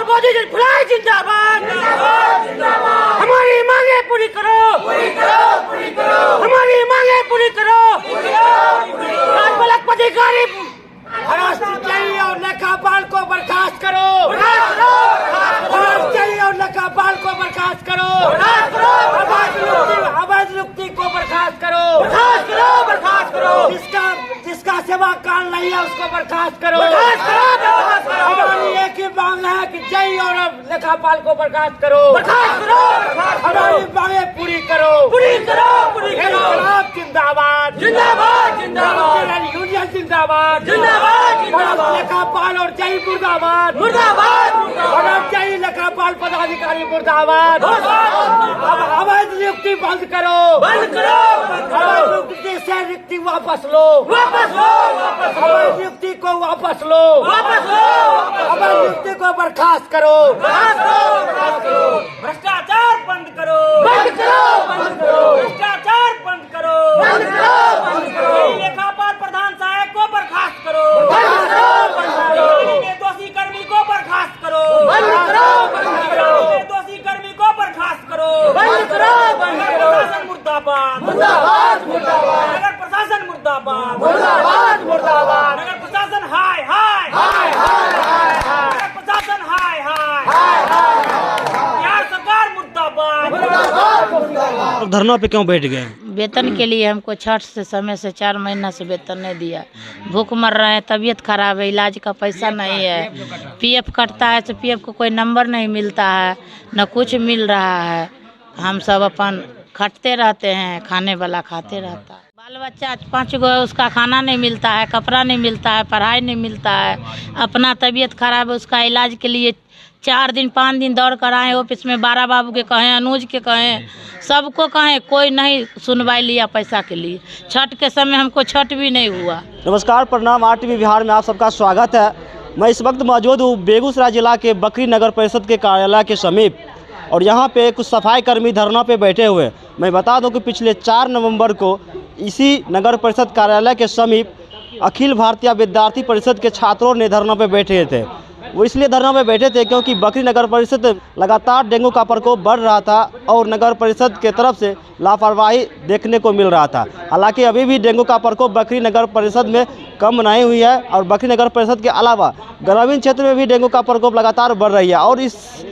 और मोदी जी फुलाए जिंदाबाद। हमारी मांगे पूरी करो, हमारी मांगे पूरी करो। राजपालक अधिकारी भ्रष्ट और लेखापाल को बर्खास्त करो, भ्रष्ट और लेखापाल को बर्खास्त करो, अवैध नियुक्ति को बर्खास्त करो, बर्खास्त करो। जिसका सेवा काल नहीं है उसको बर्खास्त करो। हमारी एक ही मांग है कि जय और लेखापाल को बर्खास्त करो, हमारी मांगे पूरी करो, जिंदाबाद, यूनियन जिंदाबाद, लेखापाल और जय मुर्दाबाद, जय लेखापाल पदाधिकारी मुर्दाबाद। अवैध नियुक्ति बंद करो, अवैध नियुक्ति से रिक्ति वापस लो, अवैध नियुक्ति को वापस लो, अवैध नियुक्ति को बर्खास्त करो, भ्रष्टाचार बंद करो, भ्रष्टाचार बंद करो, लेखापाल प्रधान सहायक को बर्खास्त करो, दोषी कर्मी को बर्खास्त करो, दोषी कर्मी को बर्खास्त करो। प्रशासन मुर्दाबाद, नगर प्रशासन मुर्दाबाद, नगर प्रशासन हाय हाय, नगर प्रशासन हाय हाय, बिहार सरकार मुर्दाबाद। धरना पे क्यों बैठ गए? वेतन के लिए हमको छठ से समय से 4 महीना से वेतन नहीं दिया। भूख मर रहे हैं, तबीयत खराब है, इलाज का पैसा नहीं है। पीएफ कटता है तो पीएफ को कोई नंबर नहीं मिलता है, न कुछ मिल रहा है। हम सब अपन खटते रहते हैं, खाने वाला खाते रहता है। बाल बच्चा 5 गो है, उसका खाना नहीं मिलता है, कपड़ा नहीं मिलता है, पढ़ाई नहीं मिलता है। अपना तबीयत खराब है, उसका इलाज के लिए 4 दिन 5 दिन दौड़ कर आए ऑफिस में। 12 बाबू के कहें, अनुज के कहें, सबको कहें, कोई नहीं सुनवाई लिया पैसा के लिए। छठ के समय हमको छठ भी नहीं हुआ। नमस्कार, प्रणाम। RTV बिहार में आप सबका स्वागत है। मैं इस वक्त मौजूद हूँ बेगूसराय जिला के बकरी नगर परिषद के कार्यालय के समीप, और यहाँ पे कुछ सफाई कर्मी धरना पे बैठे हुए। मैं बता दूँ कि पिछले 4 नवंबर को इसी नगर परिषद कार्यालय के समीप अखिल भारतीय विद्यार्थी परिषद के छात्रों ने धरना पे बैठे थे। वो इसलिए धरना पे बैठे थे क्योंकि बकरी नगर परिषद लगातार डेंगू का प्रकोप बढ़ रहा था और नगर परिषद के तरफ से लापरवाही देखने को मिल रहा था। हालांकि अभी भी डेंगू का प्रकोप बकरी नगर परिषद में कम नहीं हुई है, और बकरी नगर परिषद के अलावा ग्रामीण क्षेत्र में भी डेंगू का प्रकोप लगातार बढ़ रही है। और इस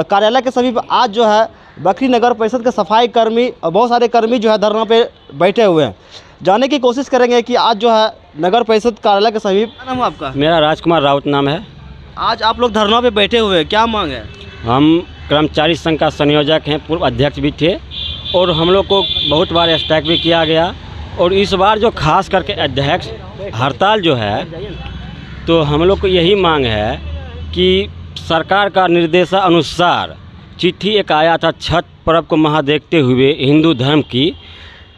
कार्यालय के समीप आज जो है बकरी नगर परिषद के सफाई कर्मी और बहुत सारे कर्मी जो है धरना पे बैठे हुए हैं। जानने की कोशिश करेंगे कि आज जो है नगर परिषद कार्यालय के समीप। क्या नाम है आपका? मेरा राजकुमार राउत नाम है। आज आप लोग धरना पे बैठे हुए हैं, क्या मांग है? हम कर्मचारी संघ का संयोजक हैं, पूर्व अध्यक्ष भी थे, और हम लोग को बहुत बार स्ट्राइक भी किया गया। और इस बार जो खास करके अध्यक्ष हड़ताल जो है, तो हम लोग को यही मांग है कि सरकार का निर्देशानुसार चिट्ठी एक आया था छठ पर्व को महा देखते हुए हिंदू धर्म की,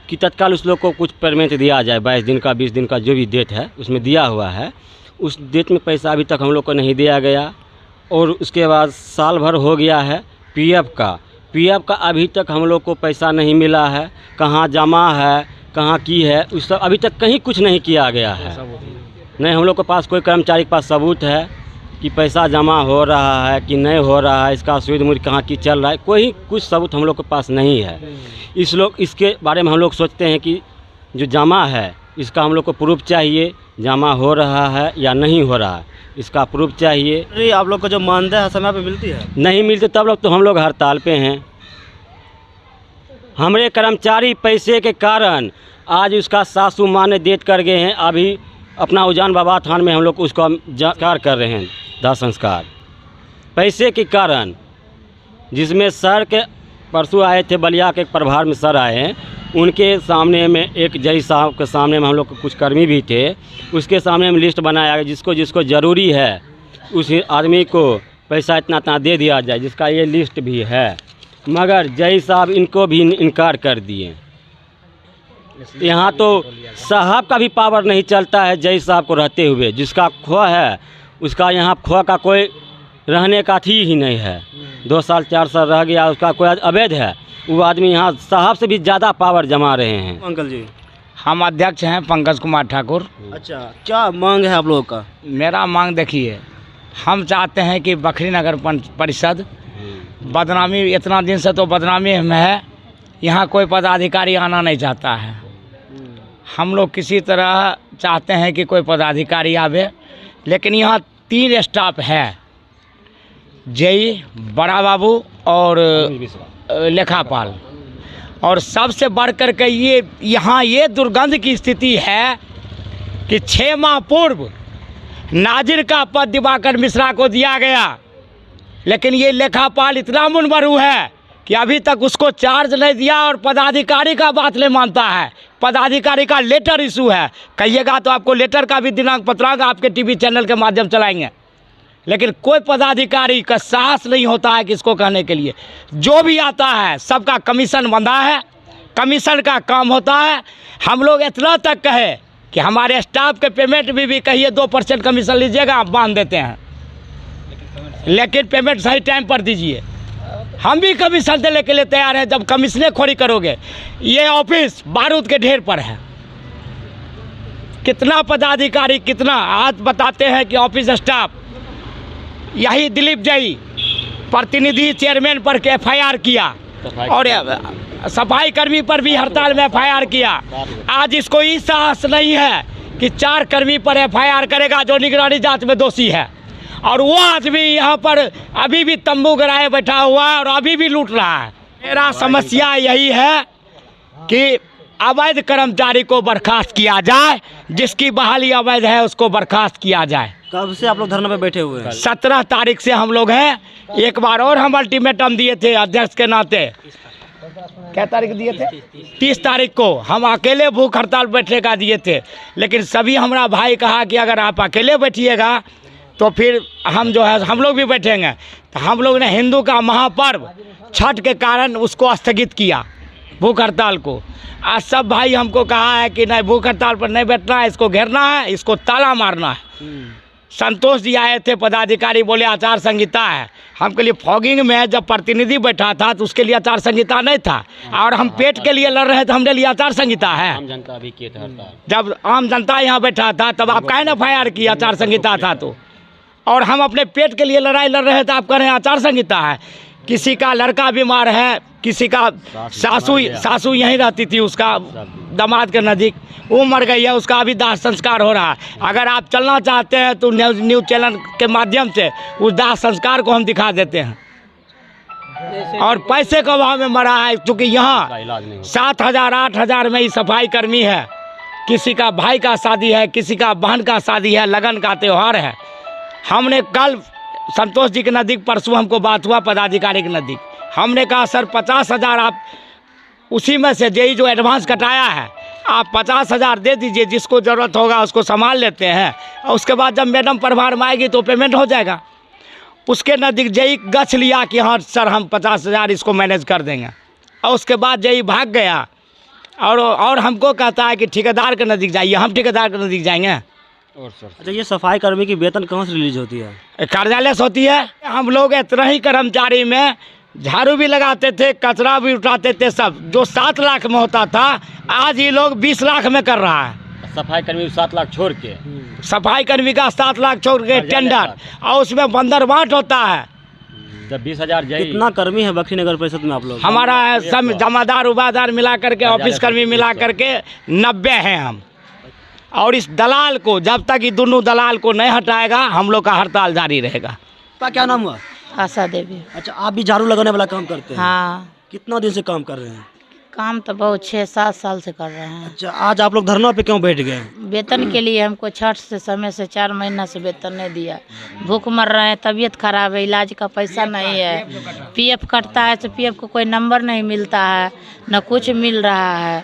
कि तत्काल उस लोग को कुछ पेमेंट दिया जाए। 22 दिन का 20 दिन का जो भी डेट है उसमें दिया हुआ है। उस डेट में पैसा अभी तक हम लोग को नहीं दिया गया। और उसके बाद साल भर हो गया है पीएफ का अभी तक हम लोग को पैसा नहीं मिला है। कहाँ जमा है, कहाँ की है, उस सब अभी तक कहीं कुछ नहीं किया गया है। नहीं, हम लोग के पास कोई कर्मचारी के पास सबूत है कि पैसा जमा हो रहा है कि नहीं हो रहा है, इसका सुविधा मुझे कहाँ की चल रहा है, कोई कुछ सबूत हम लोग के पास नहीं है। इसके बारे में हम लोग सोचते हैं कि जो जमा है इसका हम लोग को प्रूफ चाहिए, जमा हो रहा है या नहीं हो रहा है, इसका प्रूफ चाहिए। अरे आप लोग को जो मानदेय है समय पे मिलती है? नहीं मिलती, तब लोग तो हम लोग हड़ताल पे हैं। हमारे कर्मचारी पैसे के कारण आज उसका सासू माँ ने डेट कर गए हैं। अभी अपना उजान बाबा थान में हम लोग उसको संस्कार कर रहे हैं, दाह संस्कार, पैसे के कारण। जिसमें सर के परसों आए थे बलिया के प्रभार में सर आए हैं, उनके सामने में एक जज साहब के सामने में हम लोग कुछ कर्मी भी थे, उसके सामने में लिस्ट बनाया गया जिसको जिसको ज़रूरी है उस आदमी को पैसा इतना दे दिया जाए, जिसका ये लिस्ट भी है। मगर जज साहब इनको भी इनकार कर दिए। यहाँ तो साहब का भी पावर नहीं चलता है जज साहब को रहते हुए। जिसका खो है उसका यहाँ खो का कोई रहने का ही नहीं है। 2 साल 4 साल रह गया, उसका कोई अवैध है, वो आदमी यहाँ साहब से भी ज़्यादा पावर जमा रहे हैं। अंकल जी, हम अध्यक्ष हैं पंकज कुमार ठाकुर। अच्छा, क्या मांग है आप लोगों का? मेरा मांग देखिए, हम चाहते हैं कि बखरी नगर परिषद बदनामी, इतना दिन से तो बदनामी में है, यहाँ कोई पदाधिकारी आना नहीं चाहता है। हम लोग किसी तरह चाहते हैं कि कोई पदाधिकारी आवे, लेकिन यहाँ 3 स्टाफ है, जेई, बड़ा बाबू और लेखापाल। और सबसे बढ़कर के ये यहाँ ये दुर्गंध की स्थिति है कि 6 माह पूर्व नाजिर का पद दिवाकर मिश्रा को दिया गया, लेकिन ये लेखापाल इतना मुनमरू है कि अभी तक उसको चार्ज नहीं दिया और पदाधिकारी का बात नहीं मानता है। पदाधिकारी का लेटर इशू है, कहिएगा तो आपको लेटर का भी दिनांक पत्रांक आपके टीवी चैनल के माध्यम चलाएंगे, लेकिन कोई पदाधिकारी का साहस नहीं होता है किसको कहने के लिए। जो भी आता है सबका कमीशन बंधा है, कमीशन का काम होता है। हम लोग इतना तक कहे कि हमारे स्टाफ के पेमेंट भी कहिए 2% कमीशन लीजिएगा, आप बांध देते हैं, लेकिन पेमेंट सही टाइम पर दीजिए। हम भी कमीशन देने के लिए तैयार हैं जब कमीशने खोरी करोगे। ये ऑफिस बारूद के ढेर पर है, कितना पदाधिकारी, कितना आज बताते हैं कि ऑफिस स्टाफ, यही दिलीप जई प्रतिनिधि चेयरमैन पर के FIR किया और सफाई कर्मी पर भी हड़ताल में FIR किया। आज इसको ये साहस नहीं है कि 4 कर्मी पर FIR करेगा जो निगरानी जांच में दोषी है, और वो आदमी यहाँ पर अभी भी तंबू गिराए बैठा हुआ है और अभी भी लूट रहा है। मेरा समस्या यही है कि अवैध कर्मचारी को बर्खास्त किया जाए, जिसकी बहाली अवैध है उसको बर्खास्त किया जाए। कब से आप लोग धरना पे बैठे हुए हैं? 17 तारीख से हम लोग हैं। एक बार और हम अल्टीमेटम दिए थे अध्यक्ष के नाते, क्या तारीख दिए थे? 30 तारीख को हम अकेले भूख हड़ताल बैठने का दिए थे, लेकिन सभी हमारा भाई कहा कि अगर आप अकेले बैठिएगा तो फिर हम जो है हम लोग भी बैठेंगे। तो हम लोग ने हिंदू का महापर्व छठ के कारण उसको स्थगित किया, भूख हड़ताल को। आज सब भाई हमको कहा है कि नहीं, भूख हड़ताल पर नहीं बैठना है, इसको घेरना है, इसको ताला मारना है। संतोष जी आए थे, पदाधिकारी बोले आचार संहिता है। हम के लिए फॉगिंग में जब प्रतिनिधि बैठा था तो उसके लिए आचार संहिता नहीं था, और हम पेट के लिए लड़ रहे थे, हमने लिए आचार संहिता है। आम जनता भी किए थे हड़ताल। जब आम जनता यहाँ बैठा था तब आप काहे ना FIR की आचार संहिता था तो, और हम अपने पेट के लिए लड़ाई लड़ रहे थे, आप कह रहे हैं आचार संहिता है। किसी का लड़का बीमार है, किसी का सासू यहीं रहती थी, उसका दामाद के नज़दीक, वो मर गई है, उसका अभी दाह संस्कार हो रहा है। अगर आप चलना चाहते हैं तो न्यूज़ चैनल के माध्यम से उस दाह संस्कार को हम दिखा देते हैं। और पैसे का अभाव में मरा है, क्योंकि यहाँ 7,000 8,000 में ही सफाई कर्मी है। किसी का भाई का शादी है, किसी का बहन का शादी है, लगन का त्यौहार है। हमने कल संतोष जी के नज़दीक, परसों हमको बात हुआ पदाधिकारी के नज़दीक, हमने कहा सर 50,000 आप उसी में से जेई जो एडवांस कटाया है आप 50,000 दे दीजिए, जिसको ज़रूरत होगा उसको संभाल लेते हैं, और उसके बाद जब मैडम प्रभार में आएगी तो पेमेंट हो जाएगा। उसके नज़दीक जेई गछ लिया कि हाँ सर हम 50,000 इसको मैनेज कर देंगे, और उसके बाद जेई भाग गया और हमको कहता है कि ठेकेदार के नज़दीक जाइए। हम ठेकेदार के नज़दीक जाएंगे? अच्छा, ये सफाई कर्मी की वेतन कहाँ से रिलीज होती है? कार्यालय से होती है। हम लोग इतना ही कर्मचारी में झाड़ू भी लगाते थे, कचरा भी उठाते थे, सब जो 7 लाख में होता था आज ये लोग 20 लाख में कर रहा है। सफाई कर्मी 7 लाख छोड़ के, सफाई कर्मी का 7 लाख छोड़ के टेंडर, और उसमें बंदर बांट होता है। जब 20,000 कितना कर्मी है बखरी नगर परिषद में आप लोग? हमारा सब जमादार उबादार मिला करके, ऑफिस कर्मी मिला करके 90 हैं हम। और इस दलाल को, जब तक ये दोनों दलाल को नहीं हटाएगा हम लोग का हड़ताल जारी रहेगा। क्या नाम हुआ? आशा देवी। अच्छा, आप भी झाड़ू लगाने वाला काम करते हैं? हाँ, कितना दिन से काम कर रहे हैं? काम तो बहुत 6-7 साल से कर रहे हैं। अच्छा, आज आप लोग धरना पे क्यों बैठ गए? वेतन के लिए हमको छठ से समय से 4 महीना से वेतन नहीं दिया, भूख मर रहे हैं, तबीयत खराब है, इलाज का पैसा नहीं है, PF कटता है तो PF को कोई नंबर नहीं मिलता है, न कुछ मिल रहा है।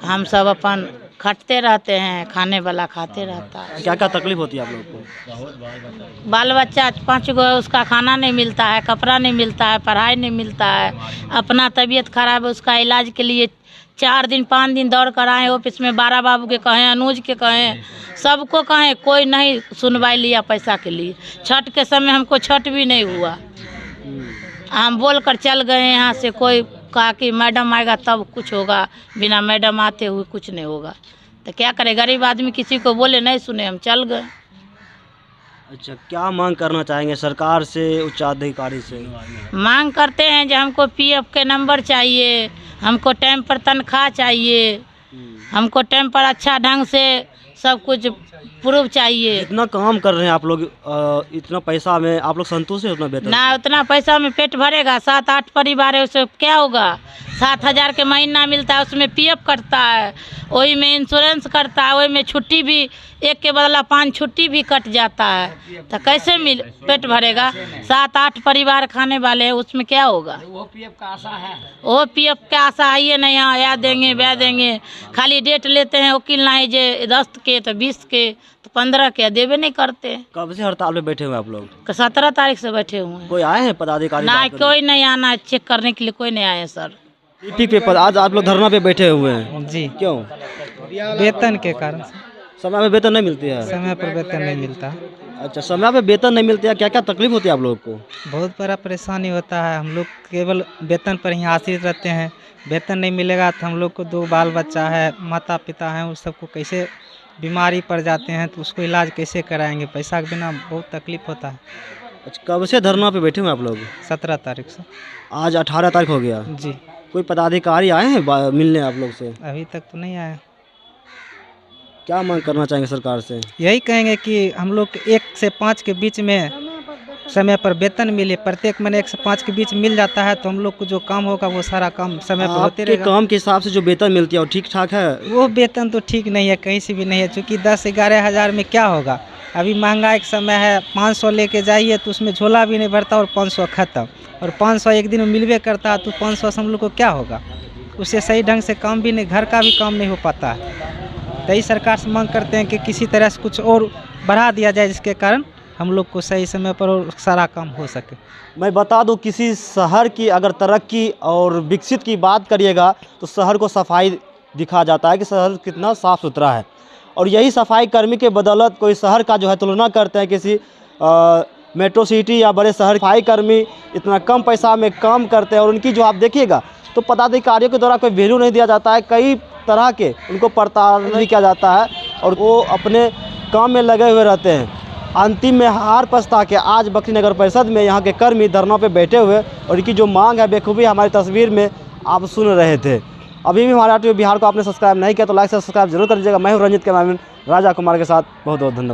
हम सब अपन खटते रहते हैं, खाने वाला खाते रहता है। क्या क्या तकलीफ होती है आप लोग को? बाल बच्चा 5 गो, उसका खाना नहीं मिलता है, कपड़ा नहीं मिलता है, पढ़ाई नहीं मिलता है, अपना तबीयत खराब है, उसका इलाज के लिए 4 दिन 5 दिन दौड़ कर आए ऑफिस में, 12 बाबू के कहें, अनुज के कहें, सबको कहें, कोई नहीं सुनवाई लिया पैसा के लिए। छठ के समय हमको छठ भी नहीं हुआ, हम बोल कर चल गए यहाँ से। कोई कहा कि मैडम आएगा तब कुछ होगा, बिना मैडम आते हुए कुछ नहीं होगा। तो क्या करें, गरीब आदमी किसी को बोले नहीं सुने, हम चल गए। अच्छा, क्या मांग करना चाहेंगे सरकार से, उच्चाधिकारी से? मांग करते हैं जो हमको पीएफ के नंबर चाहिए, हमको टाइम पर तनख्वाह चाहिए, हमको टाइम पर अच्छा ढंग से सब कुछ प्रूफ चाहिए। इतना काम कर रहे हैं आप लोग, इतना पैसा में आप लोग संतुष्ट है? उतना वेतन ना उतना पैसा में पेट भरेगा? 7-8 परिवार है, उससे क्या होगा? 7,000 के महीना मिलता है, उसमें पीएफ कटता है, वही में इंश्योरेंस करता है, वही में छुट्टी भी 1 के बदला 5 छुट्टी भी कट जाता है, तो कैसे पेट भरेगा? 7-8 परिवार खाने वाले हैं, उसमें क्या होगा? वो पीएफ का आशा है, वो पीएफ का आशा आइए नहीं, यहाँ या देंगे ब्याह देंगे, खाली डेट लेते हैं वकील नहीं जे 10 के तो 20 के तो 15 के, देवे नहीं करते। कब से हड़ताल पे बैठे हुए आप लोग? 17 तारीख से बैठे हुए हैं। कोई आए हैं पदाधिकारी? ना कोई नहीं आना है, चेक करने के लिए कोई नहीं आए सर। ठीक पे आज आप लोग धरना पे बैठे हुए हैं जी, क्यों? वेतन के कारण से। समय पे वेतन नहीं मिलती है? समय पर वेतन नहीं मिलता। अच्छा, समय पे वेतन नहीं मिलती है, क्या क्या तकलीफ होती है आप लोगों को? बहुत बड़ा परेशानी होता है, हम लोग केवल वेतन पर ही आश्रित रहते हैं। वेतन नहीं मिलेगा तो हम लोग को 2 बाल बच्चा है, माता पिता हैं, उस सबको कैसे बीमारी पड़ जाते हैं तो उसको इलाज कैसे कराएंगे? पैसा के बिना बहुत तकलीफ होता है। अच्छा, कब से धरना पे बैठे हुए हैं आप लोग? 17 तारीख से। आज 18 तारीख हो गया जी। कोई पदाधिकारी आए हैं मिलने आप लोग से? अभी तक तो नहीं आया। क्या मांग करना चाहेंगे सरकार से? यही कहेंगे कि हम लोग 1 से 5 के बीच में समय पर वेतन मिले। प्रत्येक महीने 1 से 5 के बीच मिल जाता है तो हम लोग को जो काम होगा वो सारा काम समय पर होते आपके रहेगा। काम के हिसाब से जो वेतन मिलती है वो ठीक ठाक है? वो वेतन तो ठीक नहीं है, कहीं से भी नहीं है, क्योंकि 10-11 हज़ार में क्या होगा? अभी महंगाई का समय है, 500 लेके जाइए तो उसमें झोला भी नहीं भरता और 500 ख़त्म, और 500 एक दिन में मिलवे करता है तो 500 से हम लोग को क्या होगा? उससे सही ढंग से काम भी नहीं, घर का भी काम नहीं हो पाता है। तो यही सरकार से मांग करते हैं कि किसी तरह से कुछ और बढ़ा दिया जाए, जिसके कारण हम लोग को सही समय पर और सारा काम हो सके। मैं बता दूं, किसी शहर की अगर तरक्की और विकसित की बात करिएगा तो शहर को सफाई दिखा जाता है कि शहर कितना साफ़ सुथरा है, और यही सफाई कर्मी के बदौलत कोई शहर का जो है तुलना करते हैं किसी मेट्रो सिटी या बड़े शहर। सफाई कर्मी इतना कम पैसा में काम करते हैं और उनकी जो आप देखिएगा तो पदाधिकारियों के द्वारा कोई वैल्यू नहीं दिया जाता है, कई तरह के उनको प्रताड़ना भी किया जाता है और वो अपने काम में लगे हुए रहते हैं। अंतिम में हार पछता के आज बकरी नगर परिषद में यहाँ के कर्मी धरना पे बैठे हुए और इनकी जो मांग है बेखूबी हमारी तस्वीर में आप सुन रहे थे। अभी भी हमारा टीवी बिहार को आपने सब्सक्राइब नहीं किया तो लाइक से सब्सक्राइब जरूर कर लीजिएगा। मैं हूँ रंजित कैमरामैन राजा कुमार के साथ, बहुत बहुत धन्यवाद।